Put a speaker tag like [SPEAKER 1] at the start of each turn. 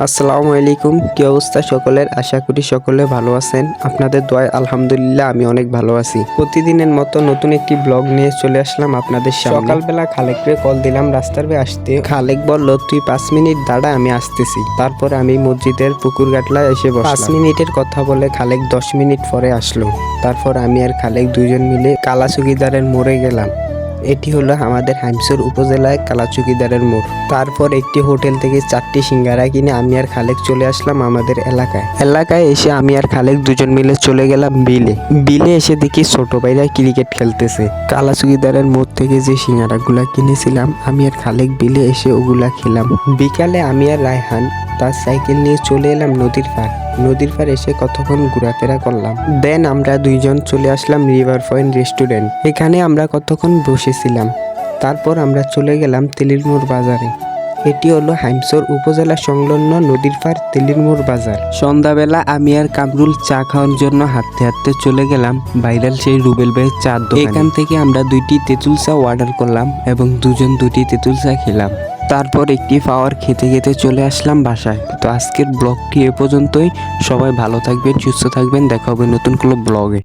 [SPEAKER 1] আসসালামু আলাইকুম, কি অবস্থা সকলের? আশা করি সকলে ভালো আছেন। আপনাদের দোয়ায় আলহামদুলিল্লাহ আমি অনেক ভালো আছি। প্রতিদিনের মতো নতুন একটি ব্লগ নিয়ে চলে আসলাম আপনাদের সামনে। সকালবেলা খালেককে কল দিলাম রাস্তার বে আসতে। খালেক বলল তুই 5 মিনিট দাঁড়া, আমি আসতেছি। তারপর আমি মসজিদের পুকুর গাটলায় এসে বসলাম। 5 মিনিটের কথা বলে খালেক 10 মিনিট পরে আসলো। তারপর আমি আর খালেক দুজন মিলে কালা চুকিদারের মোড়ে গেলাম। এটি হলো আমাদের হাইমচর উপজেলায় কালাচুকিদারের মোড়। তারপর একটি হোটেল থেকে 4টি সিঙ্গারা কিনে আমি আর খালেক চলে আসলাম আমাদের এলাকায় এসে আমি আর খালেক দুজন মিলে চলে গেলাম বিলে এসে দেখি ছোট ভাইরা ক্রিকেট খেলতেছে। কালাচুকিদারের মোড় থেকে যে সিঙ্গারাগুলা কিনেছিলাম আমি আর খালেক বিলে এসে ওগুলা খেলাম। বিকালে আমি আর রায়হান তার সাইকেল নিয়ে চলে এলাম নদীর পার এসে কতক্ষণ ঘোরাফেরা করলাম। দেন আমরা দুইজন চলে আসলাম রিভার পয়েন্ট রেস্টুরেন্ট। এখানে আমরা কতক্ষণ বসেছিলাম। তারপর আমরা চলে গেলাম তেলিরমোড় বাজারে। এটি হলো হাইমচর উপজেলা সংলগ্ন নদীর পার তেলিরমোড় বাজার। সন্ধ্যাবেলা আমি আর কামরুল চা খাওয়ার জন্য হাঁটতে হাঁটতে চলে গেলাম ভাইরাল সেই রুবেল ভাইয়ের চার দোকানে। এখান থেকে আমরা 2টি তেঁতুল চা অর্ডার করলাম এবং দুজন 2টি তেঁতুল চা খেলাম। তারপর একটি পাওয়ার খেতে খেতে চলে আসলাম বাসায়। তো আজকের ব্লগটি এ পর্যন্তই। সবাই ভালো থাকবেন, সুস্থ থাকবেন, দেখা হবে নতুন কোনো ব্লগে।